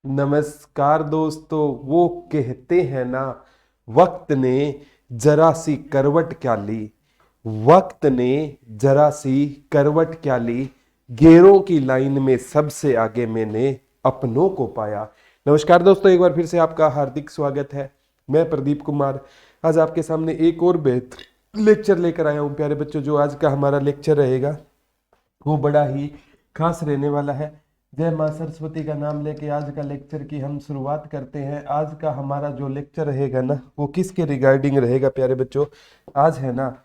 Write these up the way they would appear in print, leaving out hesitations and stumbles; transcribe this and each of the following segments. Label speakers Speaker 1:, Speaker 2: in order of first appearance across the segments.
Speaker 1: नमस्कार दोस्तों। वो कहते हैं ना, वक्त ने जरा सी करवट क्या ली, वक्त ने जरा सी करवट क्या ली, गेरों की लाइन में सबसे आगे मैंने अपनों को पाया। नमस्कार दोस्तों, एक बार फिर से आपका हार्दिक स्वागत है। मैं प्रदीप कुमार आज आपके सामने एक और बेहतर लेक्चर लेकर आया हूं। प्यारे बच्चों, जो आज का हमारा लेक्चर रहेगा वो बड़ा ही खास रहने वाला है। जय मां सरस्वती का नाम लेके आज का लेक्चर की हम शुरुआत करते हैं। आज का हमारा जो लेक्चर रहेगा ना, वो किसके रिगार्डिंग रहेगा प्यारे बच्चों? आज है ना,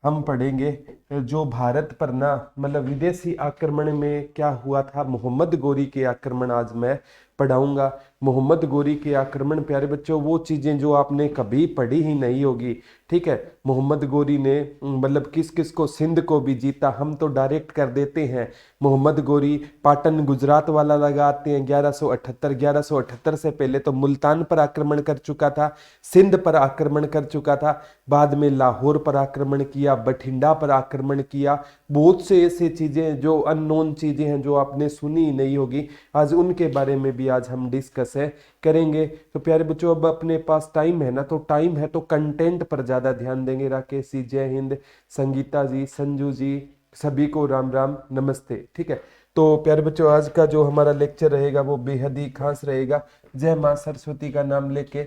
Speaker 1: हम पढ़ेंगे जो भारत पर ना मतलब विदेशी आक्रमण में क्या हुआ था। मोहम्मद गोरी के आक्रमण आज मैं पढ़ाऊंगा। मोहम्मद गोरी के आक्रमण प्यारे बच्चों वो चीजें जो आपने कभी पढ़ी ही नहीं होगी। ठीक है, मोहम्मद गोरी ने मतलब किस किस को, सिंध को भी जीता। हम तो डायरेक्ट कर देते हैं। मोहम्मद गोरी पाटन गुजरात वाला लगाते हैं 1178। 1178 से पहले तो मुल्तान पर आक्रमण कर चुका था, सिंध पर आक्रमण कर चुका था, बाद में लाहौर पर आक्रमण किया, बठिंडा पर आक्रमण किया। बहुत से ऐसी चीजें जो अननोन चीजें हैं जो आपने सुनी ही नहीं होगी, आज उनके बारे में भी आज हम डिस्कस करेंगे। तो प्यारे बच्चों, अब अपने पास टाइम है ना, तो टाइम है तो कंटेंट पर ज्यादा ध्यान देंगे। राकेश जी जय हिंद, संगीता जी, संजू जी, सभी को राम राम नमस्ते। ठीक है, तो प्यारे बच्चों आज का जो हमारा लेक्चर रहेगा वो बेहद ही खास रहेगा। जय मां सरस्वती का नाम लेके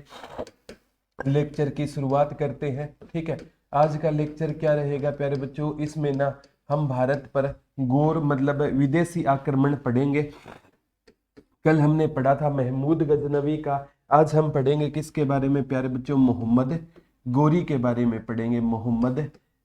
Speaker 1: लेक्चर की शुरुआत करते हैं। ठीक है, आज का लेक्चर क्या रहेगा प्यारे बच्चों? इसमें ना हम भारत पर गौर मतलब विदेशी आक्रमण पढ़ेंगे। कल हमने पढ़ा था महमूद गजनवी का। आज हम पढ़ेंगे किसके बारे में प्यारे बच्चों? मोहम्मद गोरी के बारे में पढ़ेंगे। मोहम्मद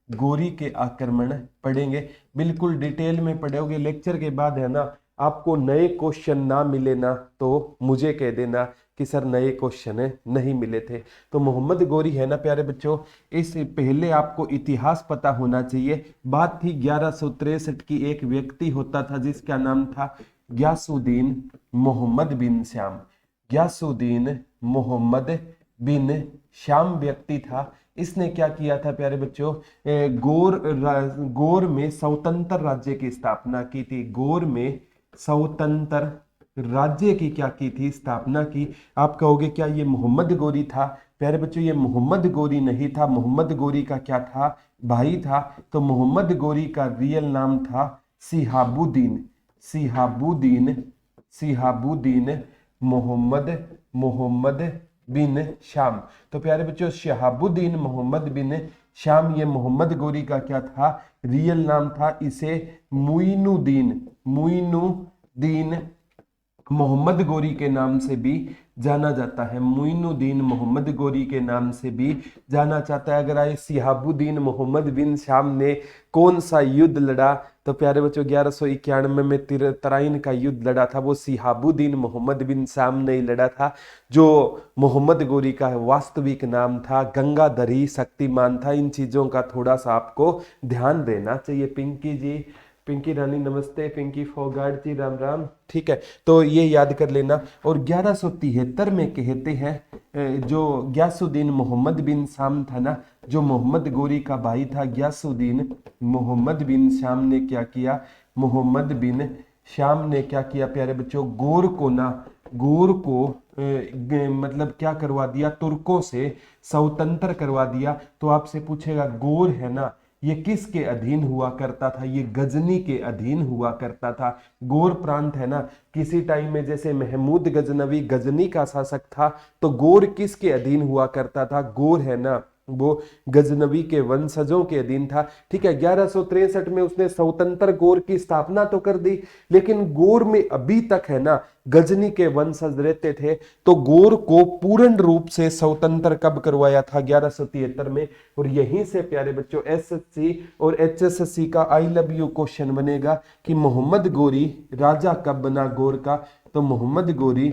Speaker 1: गोरी के आक्रमण पढ़ेंगे, बिल्कुल डिटेल में पढ़ोगे। लेक्चर के बाद है ना, आपको नए क्वेश्चन ना मिले ना तो मुझे कह देना कि सर नए क्वेश्चन नहीं मिले थे। तो मोहम्मद गोरी है ना प्यारे बच्चों, इस पहले आपको इतिहास पता होना चाहिए। बात थी 1163 की। एक व्यक्ति होता था जिसका नाम था ग्यासुद्दीन मोहम्मद बिन श्याम। ग्यासुद्दीन मोहम्मद बिन श्याम व्यक्ति था। इसने क्या किया था प्यारे बच्चों? गौर में स्वतंत्र राज्य की स्थापना की थी। गौर में स्वतंत्र राज्य की क्या की थी? स्थापना की। आप कहोगे क्या ये मोहम्मद गोरी था? प्यारे बच्चों, ये मोहम्मद गोरी नहीं था। मोहम्मद गोरी का क्या था? भाई था। तो मोहम्मद गोरी का रियल नाम था सिहाबुद्दीन। सिहाबुद्दीन सिहाबुद्दीन मोहम्मद बिन श्याम। तो प्यारे बच्चों, शहाबुद्दीन मोहम्मद बिन श्याम, ये मोहम्मद गोरी का क्या था? रियल नाम था। इसे मुइनुद्दीन मोहम्मद गोरी के नाम से भी जाना जाता है। मुइनुद्दीन मोहम्मद गोरी के नाम से भी जाना जाता है। अगर आए सिहाबुद्दीन मोहम्मद बिन श्याम ने कौन सा युद्ध लड़ा, तो प्यारे बच्चों 1191 में तराइन का युद्ध लड़ा था, वो सिहाबुद्दीन मोहम्मद बिन श्याम ने ही लड़ा था। जो मोहम्मद गोरी का वास्तविक नाम था गंगाधरी शक्तिमान था। इन चीजों का थोड़ा सा आपको ध्यान देना चाहिए। पिंकी जी, पिंकी रानी नमस्ते, पिंकी फोगाट जी राम राम। ठीक है, तो ये याद कर लेना। और 1173 में कहते हैं जो ग्यासुद्दीन मोहम्मद बिन श्याम था ना, जो मोहम्मद गोरी का भाई था ग्यासुद्दीन मोहम्मद बिन श्याम ने क्या किया? मोहम्मद बिन श्याम ने क्या किया प्यारे बच्चों? गौर को मतलब क्या करवा दिया? तुर्कों से स्वतंत्र करवा दिया। तो आपसे पूछेगा गौर है ना, ये किसके अधीन हुआ करता था? ये गजनी के अधीन हुआ करता था। गौर प्रांत है ना, किसी टाइम में जैसे महमूद गजनवी गजनी का शासक था, तो गौर किसके अधीन हुआ करता था? गौर है ना, वो गजनवी के वंशजों के अधीन था। ठीक है, 1163 में उसने स्वतंत्र गौर की स्थापना तो कर दी, लेकिन गौर में अभी तक है ना गजनी के वंशज रहते थे। तो गौर को पूर्ण रूप से स्वतंत्र कब करवाया था? 1173 में। और यहीं से प्यारे बच्चों एसएससी और एचएसएससी का आई लव यू क्वेश्चन बनेगा कि मोहम्मद गोरी राजा कब बना गौर का? तो मोहम्मद गोरी,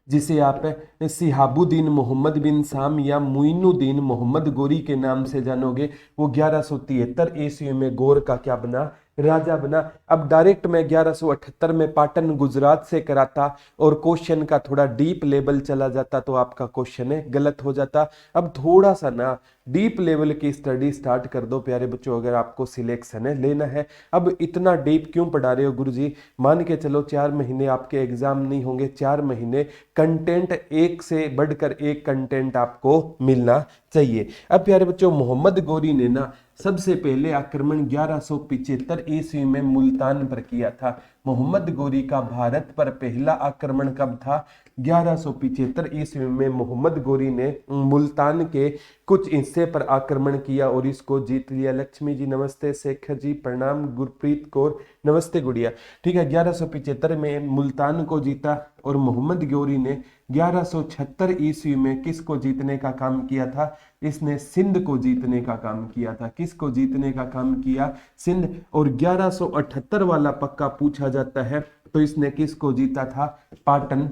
Speaker 1: जिसे आप सिहाबुद्दीन मोहम्मद बिन श्याम या मुइनुद्दीन मोहम्मद गोरी के नाम से जानोगे, वो 1173 ईस्वी में गौर का क्या बना? राजा बना। अब डायरेक्ट मैं 1178 में पाटन गुजरात से कराता और क्वेश्चन का थोड़ा डीप लेवल चला जाता तो आपका क्वेश्चन है गलत हो जाता। अब थोड़ा सा ना डीप लेवल की स्टडी स्टार्ट कर दो प्यारे बच्चों, अगर आपको सिलेक्शन है लेना है। अब इतना डीप क्यों पढ़ा रहे हो गुरुजी? मान के चलो 4 महीने आपके एग्जाम नहीं होंगे, 4 महीने कंटेंट एक से बढ़कर एक कंटेंट आपको मिलना चाहिए। अब प्यारे बच्चों मोहम्मद गौरी ने ना सबसे पहले आक्रमण 1175 ईस्वी में मुल्तान पर किया था। मोहम्मद गौरी का भारत पर पहला आक्रमण कब था? 1175 ईस्वी में मोहम्मद गौरी ने मुल्तान के कुछ हिस्से पर आक्रमण किया और इसको जीत लिया। लक्ष्मी जी नमस्ते, शेखर जी प्रणाम, गुरप्रीत कौर नमस्ते गुड़िया। ठीक है, 1175 में मुल्तान को जीता और मोहम्मद गौरी ने 1176 ईस्वी में किसको जीतने का काम किया था? इसने सिंध को जीतने का काम किया था। किसको जीतने का काम किया? सिंध। और 1178 वाला पक्का पूछा जाता है तो इसने किसको जीता था? पाटन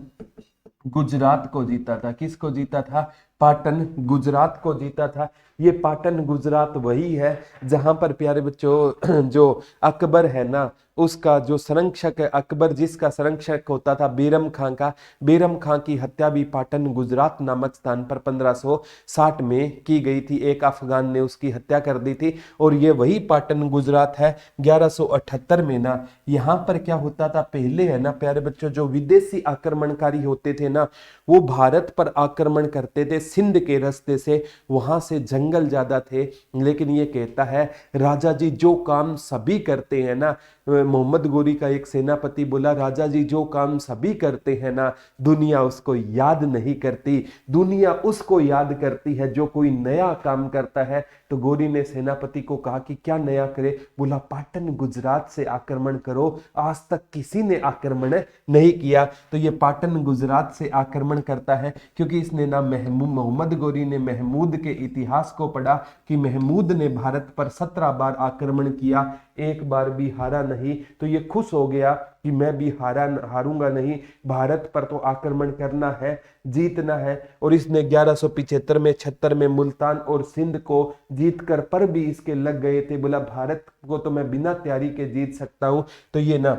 Speaker 1: गुजरात को जीता था। किसको जीता था? पाटन गुजरात को जीता था। ये पाटन गुजरात वही है जहां पर प्यारे बच्चों जो अकबर है ना उसका जो संरक्षक है, अकबर जिसका संरक्षक होता था बेरम खां का, बेरम खां की हत्या भी पाटन गुजरात नामक स्थान पर 1560 में की गई थी। एक अफगान ने उसकी हत्या कर दी थी और ये वही पाटन गुजरात है। 1178 में ना यहाँ पर क्या होता था पहले है ना प्यारे बच्चों, जो विदेशी आक्रमणकारी होते थे ना वो भारत पर आक्रमण करते थे सिंध के रास्ते से, वहां से जंगल ज्यादा थे। लेकिन ये कहता है राजा जी जो काम सभी करते हैं ना, मोहम्मद गौरी का एक सेनापति बोला राजा जी जो काम सभी करते हैं ना दुनिया उसको याद नहीं करती, दुनिया उसको याद करती है जो कोई नया काम करता है। तो गौरी ने सेनापति को कहा कि क्या नया करे? बोला पाटन गुजरात से आक्रमण करो, आज तक किसी ने आक्रमण नहीं किया। तो ये पाटन गुजरात से आक्रमण करता है क्योंकि इसने ना मोहम्मद गौरी ने महमूद के इतिहास को पढ़ा कि महमूद ने भारत पर 17 बार आक्रमण किया, एक बार भी हारा नहीं। तो ये खुश हो गया कि मैं भी हारूंगा नहीं, भारत पर तो आक्रमण करना है, जीतना है। और इसने 1175 में 76 में मुल्तान और सिंध को जीतकर पर भी इसके लग गए थे। बोला भारत को तो मैं बिना तैयारी के जीत सकता हूं। तो ये ना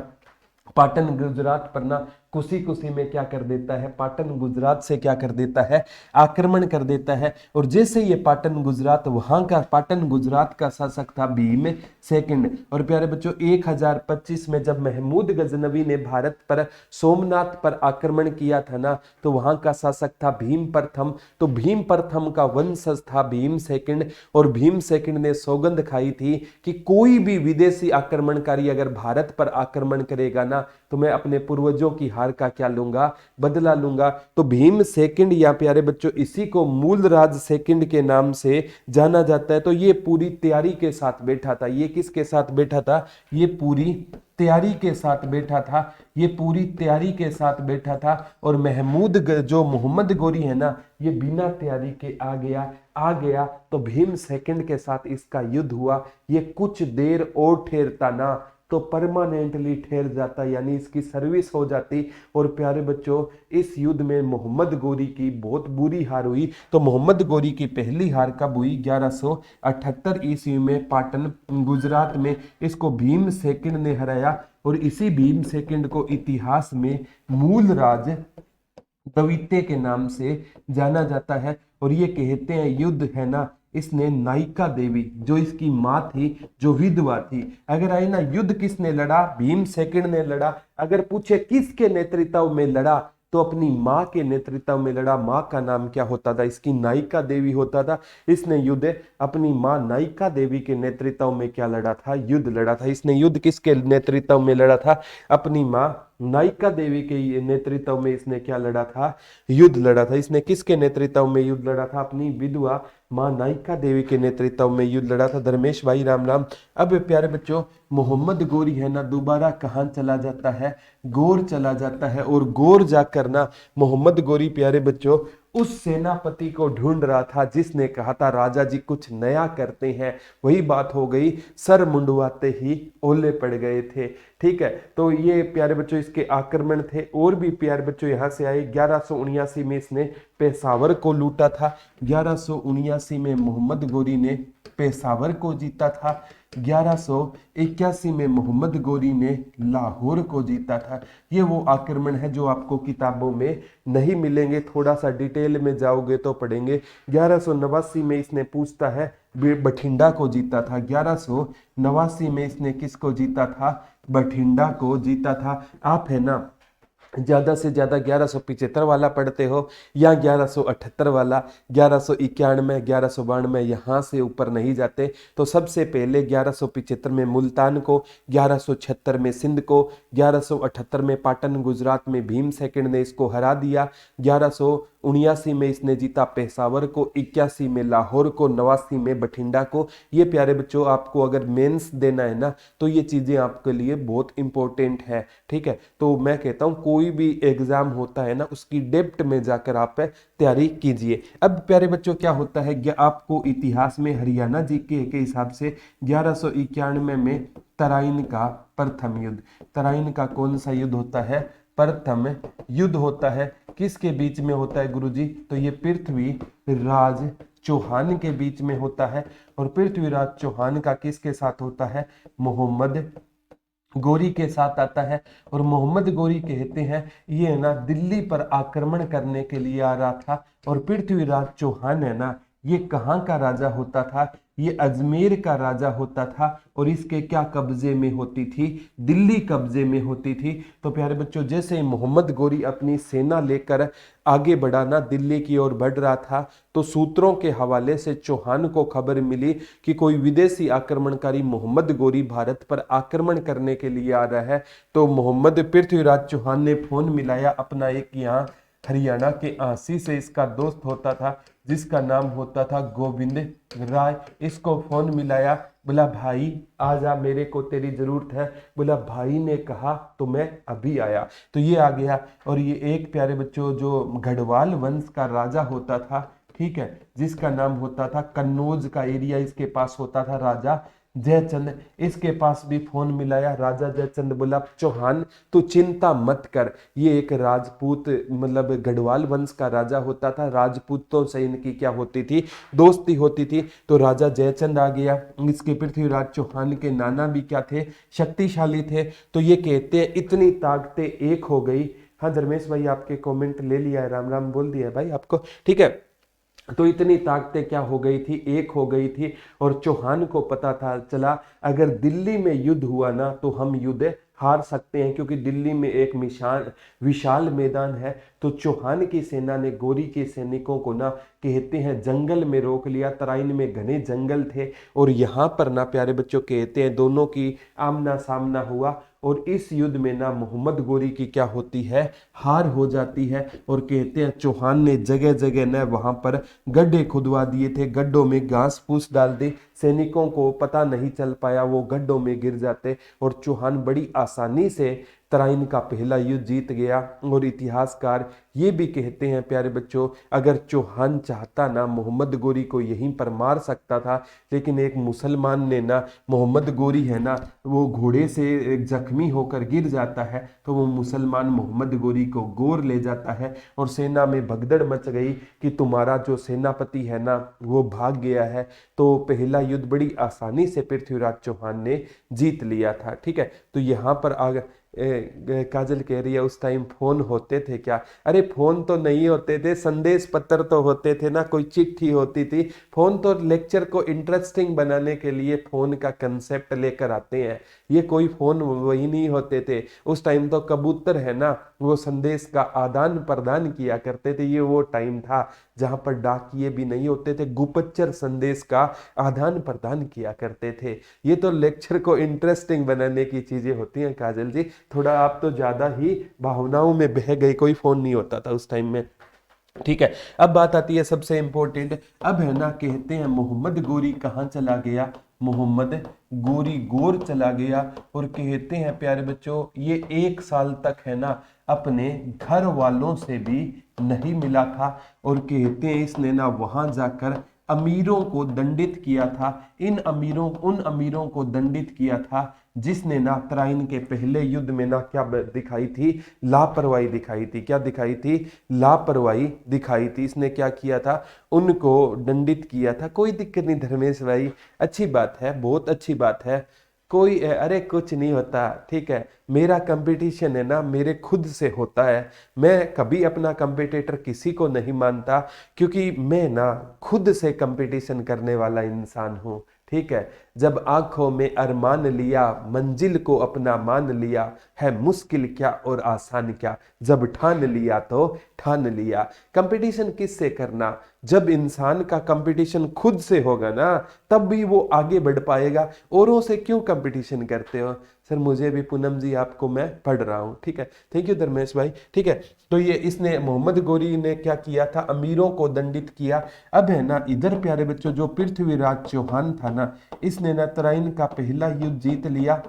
Speaker 1: पाटन गुजरात पर ना खुशी खुशी में क्या कर देता है? पाटन गुजरात से क्या कर देता है? आक्रमण कर देता है। और जैसे ये पाटन गुजरात, वहां का पाटन गुजरात का शासक था भीम सेकंड। और प्यारे बच्चों 1025 में जब महमूद गजनवी ने भारत पर सोमनाथ पर आक्रमण किया था ना तो वहां का शासक था भीम प्रथम। तो भीम प्रथम का वंशज था भीम सेकंड और भीम सेकंड ने सौगंध खाई थी कि कोई भी विदेशी आक्रमणकारी अगर भारत पर आक्रमण करेगा ना तो मैं अपने पूर्वजों की हार का क्या लूंगा? बदला लूंगा। तो भीम सेकंड या प्यारे बच्चों इसी को मूलराज सेकंड के नाम से जाना जाता है। तो ये पूरी तैयारी के साथ बैठा था। ये किसके साथ बैठा था? ये पूरी तैयारी के साथ बैठा था। ये पूरी तैयारी के साथ बैठा था। और महमूद जो मोहम्मद गौरी है ना ये बिना तैयारी के आ गया तो भीम सेकंड के साथ इसका युद्ध हुआ। ये कुछ देर और ठहरता ना तो परमानेंटली ठहर जाता, यानी इसकी सर्विस हो जाती। और प्यारे बच्चों इस युद्ध में मोहम्मद गौरी की बहुत बुरी हार हुई। तो मोहम्मद गौरी की पहली हार कब हुई? 1178 ईस्वी में पाटन गुजरात में इसको भीम सेकंड ने हराया। और इसी भीम सेकंड को इतिहास में मूलराज द्वितीय के नाम से जाना जाता है। और ये कहते हैं युद्ध है ना इसने नायिका देवी जो इसकी मां थी, जो विधवा थी, अगर आई ना युद्ध किसने लड़ा? भीम सेकंड ने लड़ा। अगर पूछे किसके नेतृत्व में लड़ा तो अपनी मां के नेतृत्व में लड़ा। मां का नाम क्या होता था? इसकी नायिका देवी होता था। इसने युद्ध अपनी मां नायिका देवी के नेतृत्व में क्या लड़ा था? युद्ध लड़ा था। इसने युद्ध किसके नेतृत्व में लड़ा था? अपनी मां नायिका देवी के नेतृत्व में इसने क्या लड़ा था? युद्ध लड़ा था। इसने किसके नेतृत्व में युद्ध लड़ा था? अपनी विधवा मां नायिका देवी के नेतृत्व में युद्ध लड़ा था। धर्मेश भाई राम राम। अब प्यारे बच्चों मोहम्मद गौरी है ना दोबारा कहां चला जाता है? गौर चला जाता है। और गौर जाकर ना मोहम्मद गौरी प्यारे बच्चों उस सेनापति को ढूंढ रहा था जिसने कहा था राजा जी कुछ नया करते हैं। वही बात हो गई, सर मुंडवाते ही ओले पड़ गए थे। ठीक है, तो ये प्यारे बच्चों इसके आक्रमण थे। और भी प्यारे बच्चों यहां से आए। 1179 में इसने पेशावर को लूटा था। 1179 में मोहम्मद गौरी ने पेशावर को जीता था। 1181 में मोहम्मद गोरी ने लाहौर को जीता था। ये वो आक्रमण है जो आपको किताबों में नहीं मिलेंगे, थोड़ा सा डिटेल में जाओगे तो पढ़ेंगे। 1189 में इसने पूछता है बठिंडा को जीता था। 1189 में इसने किसको जीता था? बठिंडा को जीता था। आप है ना ज्यादा से ज्यादा 1175 वाला पढ़ते हो या 1178 वाला, 1191, 1192 यहां से ऊपर नहीं जाते। तो सबसे पहले 1175 में मुल्तान को, 1176 में सिंध को, 1178 में पाटन गुजरात में भीम सेकंड ने इसको हरा दिया। 1179 में इसने जीता पेशावर को, 81 में लाहौर को, 89 में बठिंडा को। ये प्यारे बच्चों आपको अगर मेंस देना है ना तो ये चीजें आपके लिए बहुत इंपॉर्टेंट है, ठीक है। तो मैं कहता हूं कोई भी एग्जाम होता है ना उसकी डेप्थ में जाकर आप तैयारी कीजिए। अब प्यारे बच्चों क्या होता है कि आपको इतिहास में हरियाणा जीके के हिसाब से 1191 में तराइन का प्रथम युद्ध, तराइन का कौन सा युद्ध होता है? प्रथम युद्ध होता है। किसके बीच में होता है गुरुजी? तो ये पृथ्वीराज चौहान के बीच में होता है। और पृथ्वीराज चौहान का किसके साथ होता है? मोहम्मद गोरी के साथ आता है। और मोहम्मद गोरी कहते हैं ये ना दिल्ली पर आक्रमण करने के लिए आ रहा था। और पृथ्वीराज चौहान है ना ये कहाँ का राजा होता था? ये अजमेर का राजा होता था। और इसके क्या कब्जे में होती थी? दिल्ली कब्जे में होती थी। तो प्यारे बच्चों जैसे ही मोहम्मद गोरी अपनी सेना लेकर आगे बढ़ाना दिल्ली की ओर बढ़ रहा था तो सूत्रों के हवाले से चौहान को खबर मिली कि कोई विदेशी आक्रमणकारी मोहम्मद गोरी भारत पर आक्रमण करने के लिए आ रहा है। तो मोहम्मद पृथ्वीराज चौहान ने फोन मिलाया अपना एक यहाँ हरियाणा के आंसी से इसका दोस्त होता था जिसका नाम होता था गोविंद राय। इसको फोन मिलाया, बोला भाई आजा मेरे को तेरी जरूरत है। बोला भाई ने कहा तो मैं अभी आया। तो ये आ गया। और ये एक प्यारे बच्चों जो गढ़वाल वंश का राजा होता था, ठीक है, जिसका नाम होता था कन्नौज का एरिया इसके पास होता था, राजा जयचंद। इसके पास भी फोन मिलाया। राजा जयचंद बोला चौहान तू चिंता मत कर, ये एक राजपूत मतलब गढ़वाल वंश का राजा होता था। राजपूतों से इनकी क्या होती थी? दोस्ती होती थी। तो राजा जयचंद आ गया। इसके पृथ्वीराज चौहान के नाना भी क्या थे? शक्तिशाली थे। तो ये कहते हैं इतनी ताकतें एक हो गई। हाँ धर्मेश भाई आपके कॉमेंट ले लिया है, राम राम बोल दिया है भाई आपको, ठीक है। तो इतनी ताकतें क्या हो गई थी? एक हो गई थी। और चौहान को पता था चला अगर दिल्ली में युद्ध हुआ ना तो हम युद्ध हार सकते हैं क्योंकि दिल्ली में एक विशाल मैदान है। तो चौहान की सेना ने गोरी के सैनिकों को ना कहते हैं जंगल में रोक लिया। तराइन में घने जंगल थे और यहाँ पर ना प्यारे बच्चों कहते हैं दोनों की आमना सामना हुआ। और इस युद्ध में ना मोहम्मद गोरी की क्या होती है? हार हो जाती है। और कहते हैं चौहान ने जगह जगह न वहां पर गड्ढे खुदवा दिए थे, गड्ढों में घास फूस डाल दी, सैनिकों को पता नहीं चल पाया, वो गड्ढों में गिर जाते। और चौहान बड़ी आसानी से तराइन का पहला युद्ध जीत गया। और इतिहासकार ये भी कहते हैं प्यारे बच्चों अगर चौहान चाहता ना मोहम्मद गोरी को यहीं पर मार सकता था, लेकिन एक मुसलमान ने ना मोहम्मद गोरी है ना वो घोड़े से जख्मी होकर गिर जाता है तो वो मुसलमान मोहम्मद गोरी को गोर ले जाता है। और सेना में भगदड़ मच गई कि तुम्हारा जो सेनापति है ना वो भाग गया है। तो पहला युद्ध बड़ी आसानी से पृथ्वीराज चौहान ने जीत लिया था, ठीक है। तो यहाँ पर आगे काजल कह रही है उस टाइम फोन होते थे क्या? अरे फोन तो नहीं होते थे, संदेश पत्र तो होते थे ना, कोई चिट्ठी होती थी। फोन तो लेक्चर को इंटरेस्टिंग बनाने के लिए फोन का कंसेप्ट लेकर आते हैं, ये कोई फोन वही नहीं होते थे। उस टाइम तो कबूतर है ना वो संदेश का आदान प्रदान किया करते थे। ये वो टाइम था जहां पर डाकिये भी नहीं होते थे, गुप्तचर संदेश का आदान प्रदान किया करते थे। ये तो लेक्चर को इंटरेस्टिंग बनाने की चीजें होती हैं काजल जी, थोड़ा आप तो ज्यादा ही भावनाओं में बह गए। कोई फोन नहीं होता था उस टाइम में, ठीक है। अब बात आती है सबसे इंपॉर्टेंट, अब है ना कहते हैं मोहम्मद गोरी कहाँ चला गया? मोहम्मद गोरी गोर चला गया। और कहते हैं प्यारे बच्चों ये 1 साल तक है ना अपने घर वालों से भी नहीं मिला था। और कहते हैं इसने ना वहां जाकर अमीरों को दंडित किया था। उन अमीरों को दंडित किया था जिसने ना तराइन के पहले युद्ध में ना क्या दिखाई थी, लापरवाही दिखाई थी। क्या दिखाई थी? लापरवाही दिखाई थी। इसने क्या किया था? उनको दंडित किया था। कोई दिक्कत नहीं धर्मेश भाई, अच्छी बात है, बहुत अच्छी बात है। कोई अरे कुछ नहीं होता, ठीक है। मेरा कंपटीशन है ना मेरे खुद से होता है। मैं कभी अपना कंपटीटर किसी को नहीं मानता, क्योंकि मैं ना खुद से कंपटीशन करने वाला इंसान हूँ, ठीक है। जब आंखों में अरमान लिया, मंजिल को अपना मान लिया, है मुश्किल क्या और आसान क्या, जब ठान लिया तो ठान लिया। कंपटीशन किससे करना? जब इंसान का कंपटीशन खुद से होगा ना, तब भी वो आगे बढ़ पाएगा। औरों से क्यों कंपटीशन करते हो? सर मुझे भी पूनम जी, आपको मैं पढ़ रहा हूँ, ठीक है। थैंक यू धर्मेश भाई, ठीक है। तो ये इसने मोहम्मद गोरी ने क्या किया था? अमीरों को दंडित किया। अब है ना इधर प्यारे बच्चों, जो पृथ्वीराज चौहान था ना, इसने ना तराइन का पहला युद्ध जीत लिया।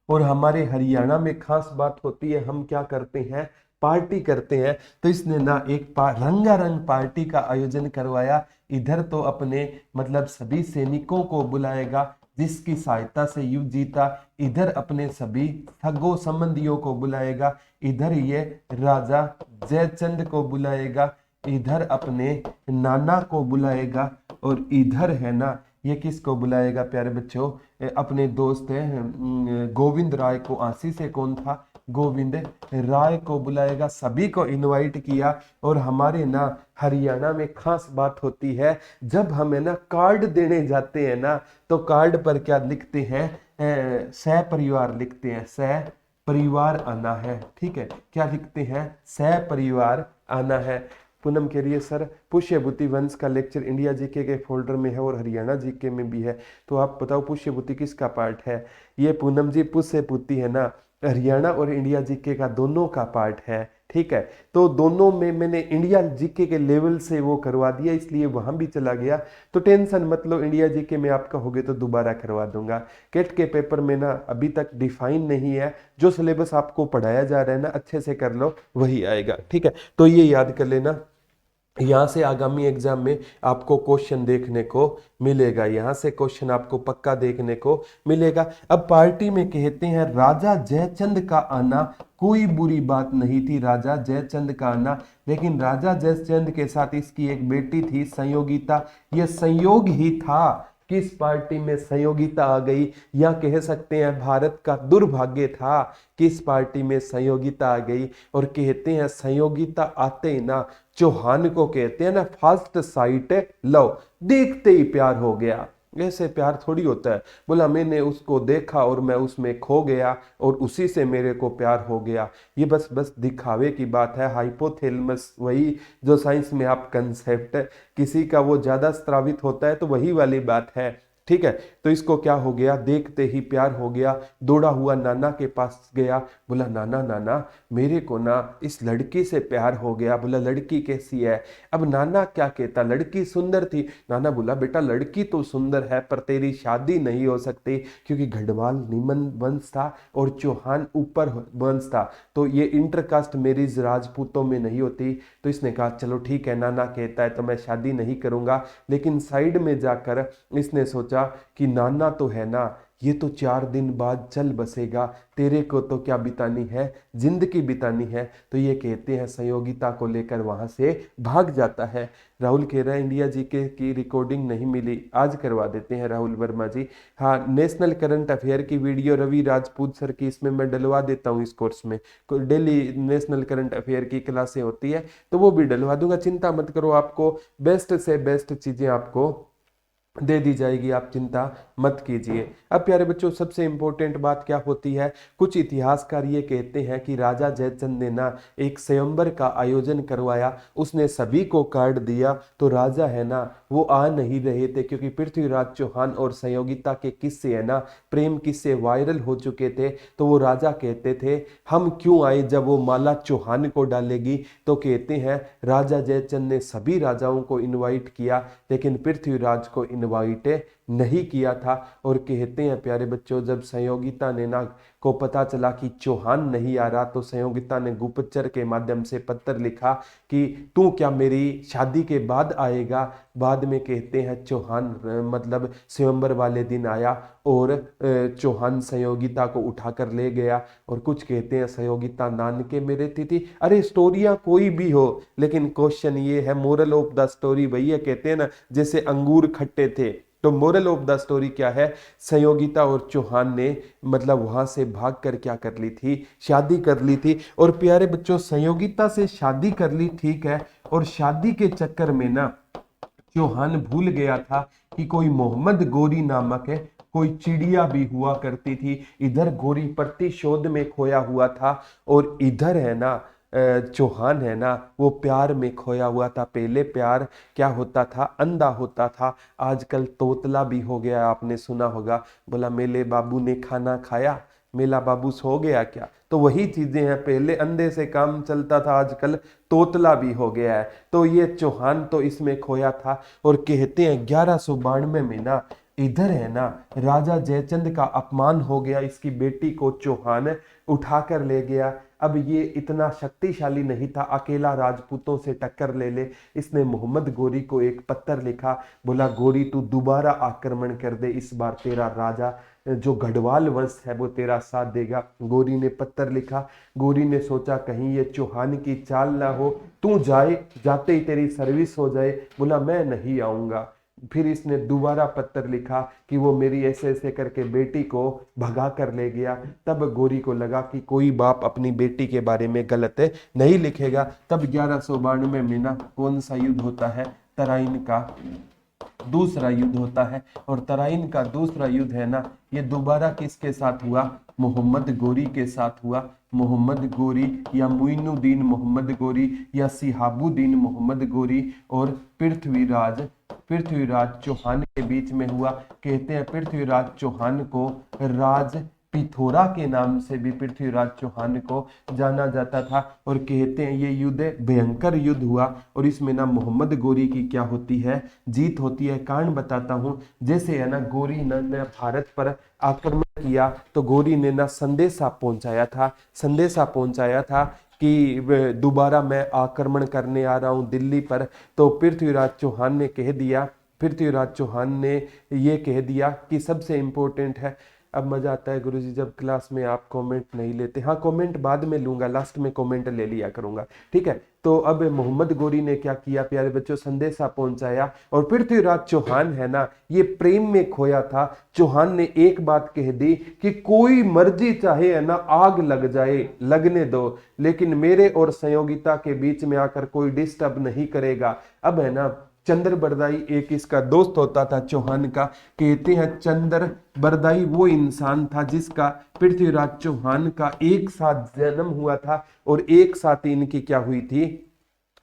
Speaker 1: और हमारे हरियाणा में खास बात होती है, हम क्या करते हैं? पार्टी करते हैं। तो इसने ना एक रंगारंग पार्टी का आयोजन करवाया। इधर तो अपने मतलब सभी सैनिकों को बुलाएगा जिसकी सहायता से युद्ध जीता, इधर अपने सभी ठगों संबंधियों को बुलाएगा, इधर ये राजा जयचंद को बुलाएगा, इधर अपने नाना को बुलाएगा, और इधर है ना ये किसको बुलाएगा प्यारे बच्चों? अपने दोस्त है गोविंद राय को। आंसी से कौन था? गोविंद राय को बुलाएगा। सभी को इनवाइट किया। और हमारे ना हरियाणा में खास बात होती है, जब हमें ना कार्ड देने जाते हैं ना, तो कार्ड पर क्या लिखते हैं? सह परिवार लिखते हैं, सह परिवार आना है, ठीक है। क्या लिखते हैं? सह परिवार आना है। पूनम कह रही है सर पुष्यभूति वंश का लेक्चर इंडिया जीके के फोल्डर में है और हरियाणा जीके में भी है, तो आप बताओ पुष्यभूति किसका पार्ट है? ये पूनम जी पुष्यभूति है ना हरियाणा और इंडिया जीके का दोनों का पार्ट है, ठीक है। तो दोनों में मैंने इंडिया जीके के लेवल से वो करवा दिया, इसलिए वहां भी चला गया। तो टेंशन मत लो, इंडिया जीके में आपका हो गया तो दोबारा करवा दूंगा। केट के पेपर में ना अभी तक डिफाइन नहीं है, जो सिलेबस आपको पढ़ाया जा रहा है ना अच्छे से कर लो वही आएगा, ठीक है। तो ये याद कर लेना, यहाँ से आगामी एग्जाम में आपको क्वेश्चन देखने को मिलेगा, यहाँ से क्वेश्चन आपको पक्का देखने को मिलेगा। अब पार्टी में कहते हैं राजा जयचंद का आना कोई बुरी बात नहीं थी, राजा जयचंद का आना। लेकिन राजा जयचंद के साथ इसकी एक बेटी थी संयोगिता। यह संयोग ही था, किस पार्टी में संयोगिता आ गई, या कह सकते हैं भारत का दुर्भाग्य था किस पार्टी में संयोगिता आ गई। और कहते हैं संयोगिता आते ही ना चौहान को कहते हैं ना फर्स्ट साइट लव, देखते ही प्यार हो गया। ऐसे प्यार थोड़ी होता है, बोला मैंने उसको देखा और मैं उसमें खो गया और उसी से मेरे को प्यार हो गया। ये बस दिखावे की बात है, हाइपोथैलेमस, वही जो साइंस में आप कंसेप्ट किसी का वो ज्यादा स्त्रावित होता है तो वही वाली बात है, ठीक है। तो इसको क्या हो गया? देखते ही प्यार हो गया। दौड़ा हुआ नाना के पास गया, बोला नाना नाना मेरे को ना इस लड़की से प्यार हो गया। बोला लड़की कैसी है? अब नाना क्या कहता? लड़की सुंदर थी। नाना बोला बेटा लड़की तो सुंदर है पर तेरी शादी नहीं हो सकती, क्योंकि गढ़वाल निमन वंश था और चौहान ऊपर वंश था, तो ये इंटरकास्ट मैरिज राजपूतों में नहीं होती। तो इसने कहा चलो ठीक है, नाना कहता है तो मैं शादी नहीं करूंगा। लेकिन साइड में जाकर इसने सोचा कि नाना तो है ना, ये तो 4 दिन बाद चल बसेगा, तेरे को तो क्या बितानी है, जिंदगी बितानी है। तो ये कहते हैं संयोगिता को लेकर वहां से भाग जाता है। राहुल कह रहा है इंडिया जीके की रिकॉर्डिंग नहीं मिली, आज करवा देते हैं राहुल वर्मा जी। हाँ, नेशनल करंट अफेयर की वीडियो रवि राजपूत सर की इसमें मैं डलवा देता हूँ। इस कोर्स में डेली नेशनल करंट अफेयर की क्लासें होती है तो वो भी डलवा दूंगा, चिंता मत करो। आपको बेस्ट से बेस्ट चीजें आपको दे दी जाएगी, आप चिंता मत कीजिए। अब प्यारे बच्चों सबसे इंपॉर्टेंट बात क्या होती है? कुछ इतिहासकार ये कहते हैं कि राजा जयचंद ने ना एक स्वयंवर का आयोजन करवाया, उसने सभी को कार्ड दिया, तो राजा है ना वो आ नहीं रहे थे, क्योंकि पृथ्वीराज चौहान और संयोगिता के किस्से है ना, प्रेम किस्से वायरल हो चुके थे। तो वो राजा कहते थे हम क्यों आए जब वो माला चौहान को डालेगी। तो कहते हैं राजा जयचंद ने सभी राजाओं को इनवाइट किया, लेकिन पृथ्वीराज को इनवाइट नहीं किया था। और कहते हैं प्यारे बच्चों, जब संयोगिता ने ना को पता चला कि चौहान नहीं आ रहा, तो संयोगिता ने गुप्तचर के माध्यम से पत्र लिखा कि तू क्या मेरी शादी के बाद आएगा। बाद में कहते हैं चौहान मतलब स्वयंवर वाले दिन आया और चौहान संयोगिता को उठाकर ले गया। और कुछ कहते हैं संयोगिता नानके में रहती थी। अरे स्टोरियां कोई भी हो, लेकिन क्वेश्चन ये है, मोरल ऑफ द स्टोरी वही है, कहते हैं ना जैसे अंगूर खट्टे थे। तो मोरल ऑफ द स्टोरी क्या है, संयोगिता और चौहान ने मतलब वहां से भागकर क्या कर ली थी, शादी कर ली थी। और प्यारे बच्चों, संयोगिता से शादी कर ली, ठीक है, और शादी के चक्कर में ना चौहान भूल गया था कि कोई मोहम्मद गोरी नामक है कोई चिड़िया भी हुआ करती थी। इधर गोरी प्रतिशोध में खोया हुआ था, और इधर है ना चौहान है ना वो प्यार में खोया हुआ था। पहले प्यार क्या होता था, अंधा होता था, आजकल तोतला भी हो गया। आपने सुना होगा, बोला मेले बाबू ने खाना खाया, मेला बाबू सो गया क्या। तो वही चीजें हैं, पहले अंधे से काम चलता था, आजकल तोतला भी हो गया है। तो ये चौहान तो इसमें खोया था। और कहते हैं 1192 में ना इधर है ना राजा जयचंद का अपमान हो गया, इसकी बेटी को चौहान उठाकर ले गया। अब ये इतना शक्तिशाली नहीं था, अकेला राजपूतों से टक्कर ले ले। इसने मोहम्मद गोरी को एक पत्र लिखा, बोला गोरी तू दोबारा आक्रमण कर दे, इस बार तेरा राजा जो गढ़वाल वंश है वो तेरा साथ देगा। गोरी ने पत्र लिखा। गोरी ने सोचा कहीं ये चौहान की चाल ना हो, तू जाए, जाते ही तेरी सर्विस हो जाए। बोला मैं नहीं आऊंगा। फिर इसने दोबारा पत्र लिखा कि वो मेरी ऐसे ऐसे करके बेटी को भगा कर ले गया। तब गोरी को लगा कि कोई बाप अपनी बेटी के बारे में गलत नहीं लिखेगा। तब 1192 में ना कौन सा युद्ध होता है, तराइन का दूसरा युद्ध होता है। और तराइन का दूसरा युद्ध है ना, ये दोबारा किसके साथ हुआ, मोहम्मद गोरी के साथ हुआ। मोहम्मद गोरी या मुइनुद्दीन मोहम्मद गोरी या सिहाबुद्दीन मोहम्मद गोरी और पृथ्वीराज चौहान के बीच में हुआ। कहते हैं पृथ्वीराज चौहान को राज पिथौरा के नाम से भी पृथ्वीराज चौहान को जाना जाता था। और कहते हैं ये युद्ध भयंकर युद्ध हुआ, और इसमें ना मोहम्मद गोरी की क्या होती है, जीत होती है। कारण बताता हूँ, जैसे है ना गोरी ने भारत पर आक्रमण किया, तो गोरी ने ना संदेशा पहुंचाया था कि दोबारा मैं आक्रमण करने आ रहा हूं दिल्ली पर। तो पृथ्वीराज चौहान ने ये कह दिया कि सबसे इंपॉर्टेंट है। अब मजा आता है गुरुजी जब क्लास में आप कमेंट नहीं लेते। हाँ, कमेंट बाद में लूंगा, लास्ट में कमेंट ले लिया करूंगा, ठीक है। तो अब मोहम्मद गोरी ने क्या किया प्यारे बच्चों, संदेशा पहुंचाया। और पृथ्वीराज चौहान है ना ये प्रेम में खोया था। चौहान ने एक बात कह दी कि कोई मर्जी चाहे है ना आग लग जाए, लगने दो, लेकिन मेरे और संयोगिता के बीच में आकर कोई डिस्टर्ब नहीं करेगा। अब है ना चंद्र बरदाई एक इसका दोस्त होता था चौहान का। कहते हैं चंद्र बरदाई वो इंसान था जिसका पृथ्वीराज चौहान का एक साथ जन्म हुआ था और एक साथ इनकी क्या हुई थी,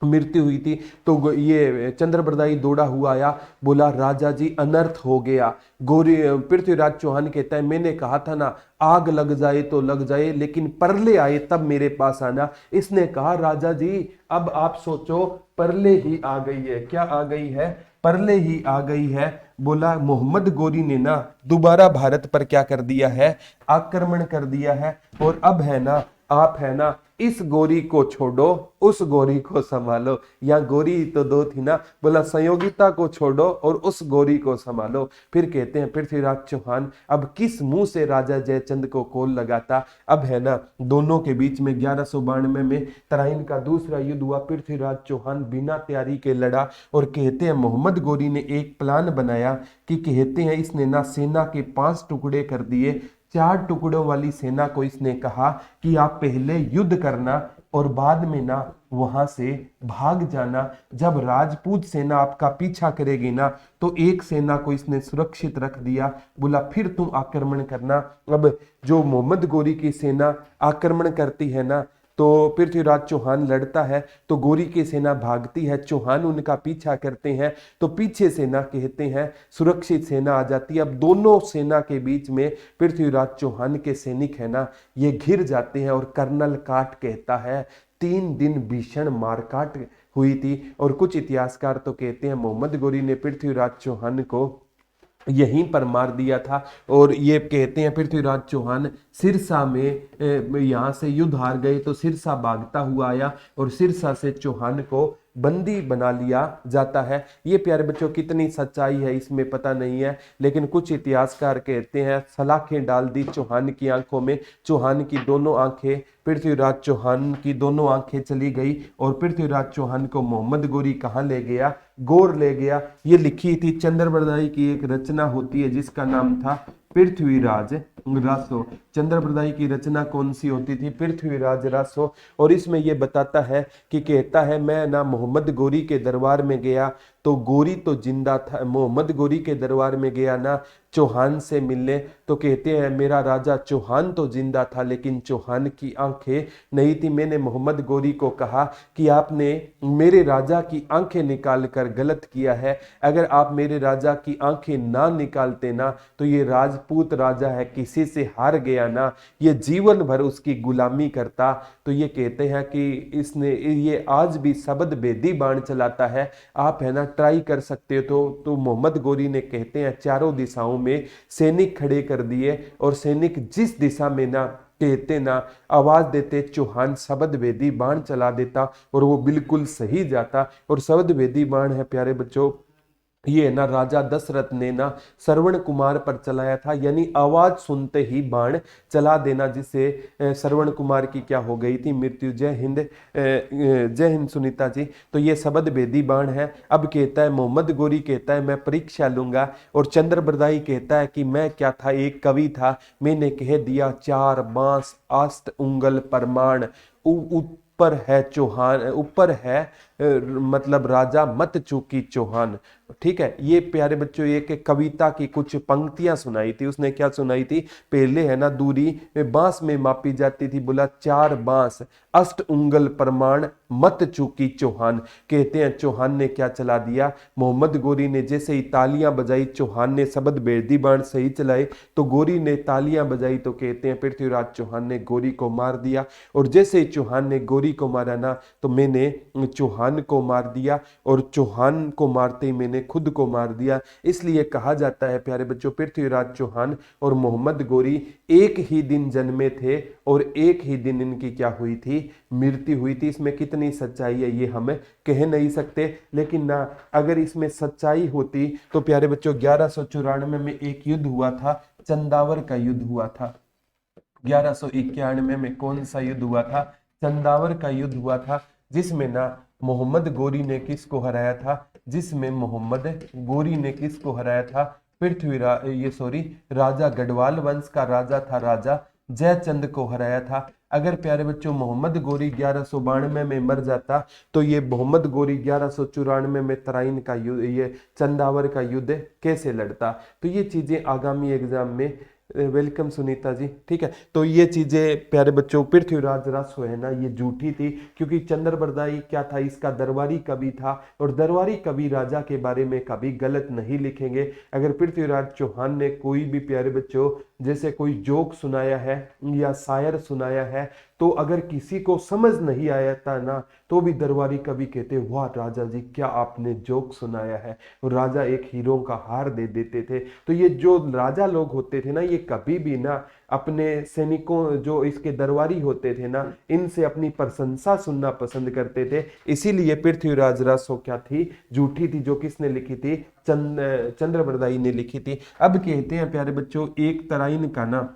Speaker 1: मृत्यु हुई थी। तो ये चंद्रबरदाई दौड़ा हुआ आया, बोला राजा जी अनर्थ हो गया। गोरी पृथ्वीराज चौहान कहता है मैंने कहा था ना आग लग जाए तो लग जाए, लेकिन परले आए तब मेरे पास आना। इसने कहा राजा जी अब आप सोचो परले ही आ गई है। क्या आ गई है, परले ही आ गई है। बोला मोहम्मद गोरी ने ना दोबारा भारत पर क्या कर दिया है, आक्रमण कर दिया है। और अब है ना आप है ना इस गोरी को छोड़ो, उस गोरी को संभालो। या गोरी तो दो थी ना, बोला संयोगिता को छोड़ो और उस गोरी को संभालो। फिर कहते हैं पृथ्वीराज चौहान अब किस मुंह से राजा जयचंद को कॉल लगाता। अब है ना दोनों के बीच में 1192 में तराइन का दूसरा युद्ध हुआ। पृथ्वीराज चौहान बिना तैयारी के लड़ा। और कहते हैं मोहम्मद गोरी ने एक प्लान बनाया कि कहते हैं इसने ना सेना के 5 टुकड़े कर दिए। 4 टुकड़ों वाली सेना को इसने कहा कि आप पहले युद्ध करना और बाद में ना वहां से भाग जाना। जब राजपूत सेना आपका पीछा करेगी ना तो एक सेना को इसने सुरक्षित रख दिया। बोला फिर तुम आक्रमण करना। अब जो मोहम्मद गोरी की सेना आक्रमण करती है ना तो पृथ्वीराज चौहान लड़ता है तो गोरी की सेना भागती है, चौहान उनका पीछा करते हैं तो पीछे सेना कहते हैं सुरक्षित सेना आ जाती है। अब दोनों सेना के बीच में पृथ्वीराज चौहान के सैनिक है ना ये घिर जाते हैं। और कर्नल काट कहता है 3 दिन भीषण मारकाट हुई थी। और कुछ इतिहासकार तो कहते हैं मोहम्मद गोरी ने पृथ्वीराज चौहान को यहीं पर मार दिया था। और ये कहते हैं पृथ्वीराज चौहान सिरसा में यहाँ से युद्ध हार गए तो सिरसा भागता हुआ आया और सिरसा से चौहान को बंदी बना लिया जाता है। ये प्यारे बच्चों कितनी सच्चाई है इसमें पता नहीं है, लेकिन कुछ इतिहासकार कहते हैं सलाखें डाल दी चौहान की आंखों में, चौहान की दोनों आंखें, पृथ्वीराज चौहान की दोनों आंखें चली गई और पृथ्वीराज चौहान को मोहम्मद गोरी कहाँ ले गया, गौर ले गया। ये लिखी थी चंद्रबरदाई की एक रचना होती है जिसका नाम था पृथ्वीराज रासो। चंद्रबरदाई की रचना कौन सी होती थी, पृथ्वीराज रासो। और इसमें यह बताता है कि कहता है मैं ना मोहम्मद गोरी के दरबार में गया तो गोरी तो जिंदा था, मोहम्मद गोरी के दरबार में गया ना चौहान से मिलने तो कहते हैं मेरा राजा चौहान तो जिंदा था लेकिन चौहान की आंखें नहीं थी। मैंने मोहम्मद गोरी को कहा कि आपने मेरे राजा की आंखें निकाल कर गलत किया है, अगर आप मेरे राजा की आंखें ना निकालते ना तो ये राजपूत राजा है किसी से हार गया ना, ये जीवन भर उसकी गुलामी करता। तो ये कहते हैं कि इसने ये आज भी शब्द भेदी बाण चलाता है, आप है ना ट्राई कर सकते हो। तो मोहम्मद गोरी ने कहते हैं चारों दिशाओं में सैनिक खड़े कर दिए और सैनिक जिस दिशा में ना कहते ना आवाज देते चौहान शब्द भेदी बाण चला देता और वो बिल्कुल सही जाता। और शब्द भेदी बाण है प्यारे बच्चों ये ना राजा दशरथ ने ना श्रवण कुमार पर चलाया था, यानी आवाज सुनते ही बाण चला देना, जिससे श्रवण कुमार की क्या हो गई थी मृत्यु। जय हिंद, जय हिंद सुनीता जी। तो ये शब्द भेदी बाण है। अब कहता है मोहम्मद गोरी कहता है मैं परीक्षा लूंगा और चंद्रबरदाई कहता है कि मैं क्या था एक कवि था, मैंने कह दिया चार बांस आस्ट उंगल परमाण, ऊपर है चौहान, ऊपर है मतलब राजा मत चूकी चौहान। ठीक है, ये प्यारे बच्चों एक कविता की कुछ पंक्तियां सुनाई थी। उसने क्या सुनाई थी, पहले है ना दूरी बांस में मापी जाती थी, बोला चार बांस अष्ट उंगल प्रमाण मत चूकी चौहान। कहते हैं चौहान ने क्या चला दिया, मोहम्मद गोरी ने जैसे ही तालियां बजाई, चौहान ने शब्द भेदी बाण सही चलाए तो गोरी ने तालियां बजाई, तो कहते हैं पृथ्वीराज चौहान ने गोरी को मार दिया। और जैसे ही चौहान ने गोरी को मारा ना तो मैंने चौहान को मार दिया और चौहान को मारते ही मैंने खुद को मार दिया। इसलिए कहा जाता है प्यारे बच्चों पृथ्वीराज चौहान और मोहम्मद गोरी एक ही दिन जन्मे थे और एक ही दिन इनकी क्या हुई थी, मृत्यु हुई थी। इसमें कितनी सच्चाई है ये हम कह नहीं सकते, लेकिन ना अगर इसमें सच्चाई होती तो प्यारे बच्चों 1194 में एक युद्ध हुआ था, चंदावर का युद्ध हुआ था। 1191 में कौन सा युद्ध हुआ था, चंदावर का युद्ध हुआ था, जिसमें ना मोहम्मद गोरी ने किसको हराया था, जिसमें मोहम्मद गोरी ने किसको हराया था, राजा गढ़वाल वंश का राजा था, राजा जयचंद को हराया था। अगर प्यारे बच्चों मोहम्मद गोरी 1192 में मर जाता तो ये मोहम्मद गोरी 1194 में तराइन का युद्ध, ये चंदावर का युद्ध कैसे लड़ता। तो ये चीजें आगामी एग्जाम में वेलकम सुनीता जी। ठीक है, तो ये चीजें प्यारे बच्चों पृथ्वीराज रासो है ना ये झूठी थी, क्योंकि चंद्रबरदाई क्या था, इसका दरबारी कवि था और दरबारी कवि राजा के बारे में कभी गलत नहीं लिखेंगे। अगर पृथ्वीराज चौहान ने कोई भी प्यारे बच्चों जैसे कोई जोक सुनाया है या शायर सुनाया है तो अगर किसी को समझ नहीं आया था ना तो भी दरबारी कवि कहते वाह राजा जी क्या आपने जोक सुनाया है, और राजा एक हीरो का हार दे देते थे। तो ये जो राजा लोग होते थे ना ये कभी भी ना अपने सैनिकों जो इसके दरबारी होते थे ना इनसे अपनी प्रशंसा सुनना पसंद करते थे। इसीलिए पृथ्वीराज रासो क्या थी, झूठी थी, जो किसने लिखी थी, चंद्रबरदाई ने लिखी थी। अब कहते हैं प्यारे बच्चों एक तराइन का ना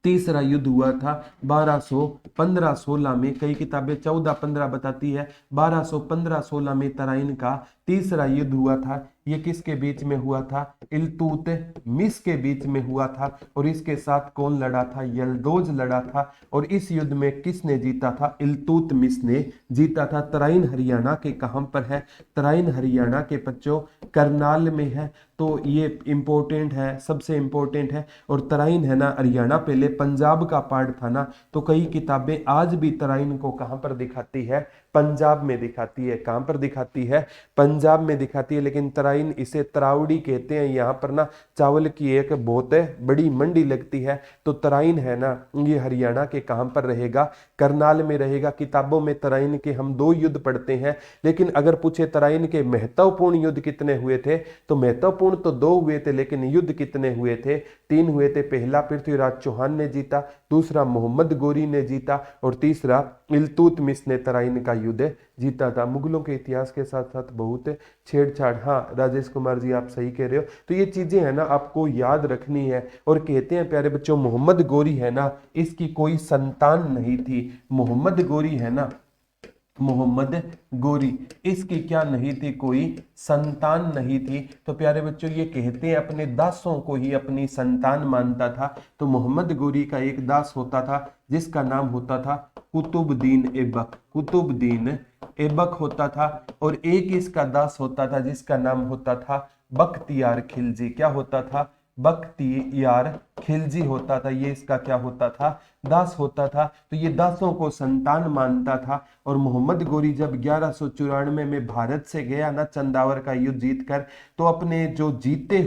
Speaker 1: तीसरा युद्ध हुआ था 1215-16 में, कई किताबें 14-15 बताती है, 1215-16 में तराइन का तीसरा युद्ध हुआ था। ये किसके बीच में हुआ था, इल्तुतमिश के बीच में हुआ था। और इसके साथ कौन लड़ा था, यल्दोज लड़ा था। और इस युद्ध में किसने जीता था, इल्तुतमिश ने जीता था। तराइन हरियाणा के कहां पर है, तराइन हरियाणा के बच्चों करनाल में है। तो ये इंपॉर्टेंट है, सबसे इंपॉर्टेंट है। और तराइन है ना हरियाणा पहले पंजाब का पार्ट था ना, तो कई किताबें आज भी तराइन को कहां पर दिखाती है, पंजाब में दिखाती है। कहां पर दिखाती है? पंजाब में दिखाती है। लेकिन तराइन, इसे तरावड़ी कहते हैं। यहाँ पर ना चावल की एक बहुत बड़ी मंडी लगती है। तो तराइन है ना, ये हरियाणा के कहां पर रहेगा? करनाल में रहेगा। किताबों में तराइन के हम 2 युद्ध पढ़ते हैं, लेकिन अगर पूछे तराइन के महत्वपूर्ण युद्ध कितने हुए थे, तो महत्वपूर्ण तो 2 हुए थे, लेकिन युद्ध कितने हुए थे? 3 हुए थे। पहला पृथ्वीराज चौहान ने जीता, दूसरा मोहम्मद गोरी ने जीता, और तीसरा इल्तुतमिश ने तराइन का युद्ध जीता था। मुगलों के इतिहास के साथ साथ बहुत छेड़छाड़। हाँ राजेश कुमार जी, आप सही कह रहे हो। तो ये चीजें है ना आपको याद रखनी है। और कहते हैं प्यारे बच्चों, मोहम्मद गोरी है ना, इसकी कोई संतान नहीं थी। मोहम्मद गोरी है ना, मोहम्मद गोरी, इसकी क्या नहीं थी? कोई संतान नहीं थी। तो प्यारे बच्चों, ये कहते हैं अपने दासों को ही अपनी संतान मानता था। तो मोहम्मद गोरी का एक दास होता था जिसका नाम होता था कुतुबुद्दीन ऐबक। कुतुबुद्दीन ऐबक होता था। और एक इसका दास होता था जिसका नाम होता था बख्तियार खिलजी। क्या होता था? बख्तियार खिलजी होता था। ये इसका क्या होता था? दास होता था। तो ये दासों को संतान मानता था। और मोहम्मद गोरी जब 1194 में भारत से गया ना चंदावर का युद्ध जीतकर, तो अपने जो जीते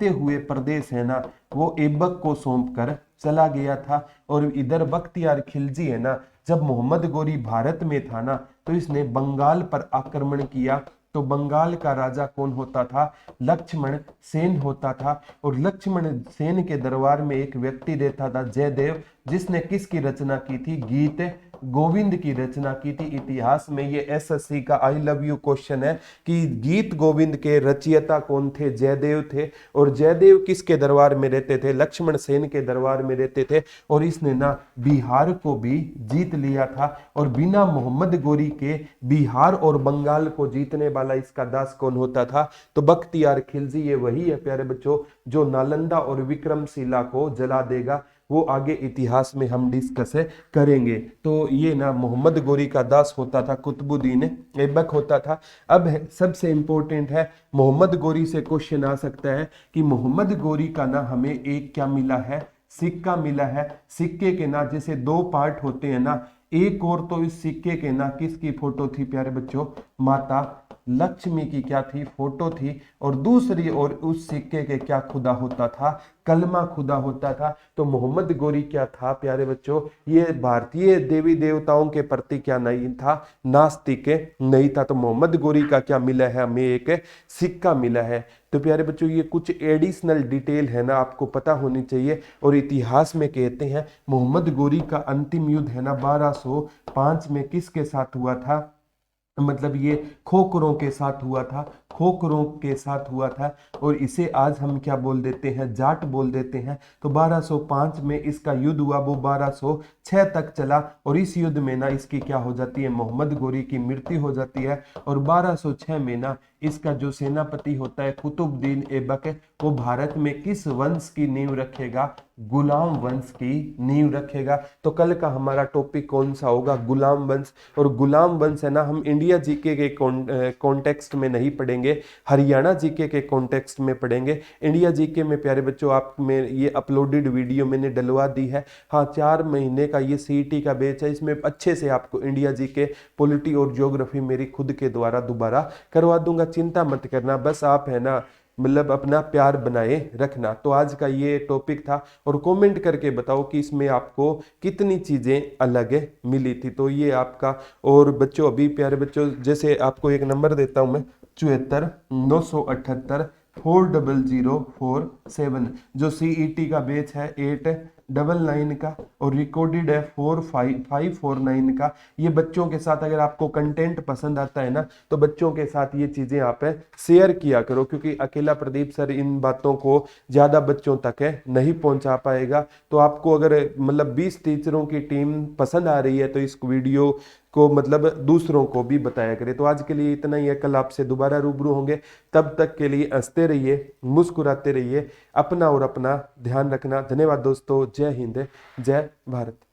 Speaker 1: हुए प्रदेश है ना, वो ऐबक को सौंप कर चला गया था। और इधर बख्तियार खिलजी है ना, जब मोहम्मद गोरी भारत में था ना, तो इसने बंगाल पर आक्रमण किया। तो बंगाल का राजा कौन होता था? लक्ष्मण सेन होता था। और लक्ष्मण सेन के दरबार में एक व्यक्ति रहता था जयदेव, जिसने किसकी रचना की थी? गीत गोविंद की रचना की थी। इतिहास में ये एसएससी का आई लव यू क्वेश्चन है कि गीत गोविंद के रचयिता कौन थे? जयदेव थे। और जयदेव किसके दरबार में रहते थे? लक्ष्मण सेन के दरबार में रहते थे। और इसने ना बिहार को भी जीत लिया था। और बिना मोहम्मद गोरी के बिहार और बंगाल को जीतने वाला इसका दास कौन होता था? तो बख्तियार खिलजी। ये वही है प्यारे बच्चों जो नालंदा और विक्रमशिला को जला देगा। वो आगे इतिहास में हम डिस्कस करेंगे। तो ये ना मोहम्मद गोरी का दास होता था कुतुबुद्दीन ऐबक होता था। अब सबसे इंपॉर्टेंट है, मोहम्मद गोरी से क्वेश्चन आ सकता है कि मोहम्मद गोरी का ना हमें एक क्या मिला है? सिक्का मिला है। सिक्के के ना जैसे 2 पार्ट होते हैं ना, एक और तो इस सिक्के के ना किसकी फोटो थी प्यारे बच्चों? माता लक्ष्मी की क्या थी? फोटो थी। और दूसरी ओर उस सिक्के के क्या खुदा होता था? कलमा खुदा होता था। तो मोहम्मद गोरी क्या था प्यारे बच्चों? ये भारतीय देवी देवताओं के प्रति क्या नहीं था? नास्तिक नहीं था। तो मोहम्मद गोरी का क्या मिला है? हमें एक सिक्का मिला है। तो प्यारे बच्चों, ये कुछ एडिशनल डिटेल है ना आपको पता होनी चाहिए। और इतिहास में कहते हैं मोहम्मद गोरी का अंतिम युद्ध है ना 1205 में किसके साथ हुआ था? मतलब ये खोखरों के साथ हुआ था। खोखरों के साथ हुआ था। और इसे आज हम क्या बोल देते हैं? जाट बोल देते हैं। तो 1205 में इसका युद्ध हुआ, वो 1206 तक चला। और इस युद्ध में ना इसकी क्या हो जाती है? मोहम्मद गोरी की मृत्यु हो जाती है। और 1206 में ना इसका जो सेनापति होता है कुतुबुद्दीन ऐबक, वो भारत में किस वंश की नींव रखेगा? गुलाम वंश की नींव रखेगा। तो कल का हमारा टॉपिक कौन सा होगा? गुलाम वंश। और गुलाम वंश है ना हम इंडिया जीके के कॉन्टेक्स्ट में नहीं पढ़ेंगे, हरियाणा जीके के कॉन्टेक्स्ट में पढ़ेंगे। इंडिया जीके में प्यारे बच्चों आप में ये अपलोडेड वीडियो मैंने डलवा दी है। हाँ 4 महीने का ये सीईटी का बैच है, इसमें अच्छे से आपको इंडिया जीके, पॉलिटी और ज्योग्राफी मेरी खुद के द्वारा दोबारा करवा दूंगा। चिंता मत करना, बस आप है ना मतलब अपना प्यार बनाए रखना। तो आज का ये टॉपिक था। और कमेंट करके बताओ कि इसमें आपको कितनी चीज़ें अलग मिली थी। तो ये आपका। और बच्चों अभी प्यारे बच्चों जैसे आपको एक नंबर देता हूँ मैं 74 978 40047, जो सीईटी का बैच है 899 का, और रिकॉर्डेड है 4549 का। ये बच्चों के साथ अगर आपको कंटेंट पसंद आता है ना, तो बच्चों के साथ ये चीजें आप शेयर किया करो, क्योंकि अकेला प्रदीप सर इन बातों को ज्यादा बच्चों तक नहीं पहुंचा पाएगा। तो आपको अगर मतलब 20 टीचरों की टीम पसंद आ रही है तो इस वीडियो को मतलब दूसरों को भी बताया करें। तो आज के लिए इतना ही है, कल आपसे दोबारा रूबरू होंगे। तब तक के लिए हंसते रहिए, मुस्कुराते रहिए, अपना और अपना ध्यान रखना। धन्यवाद दोस्तों। जय हिंद, जय भारत।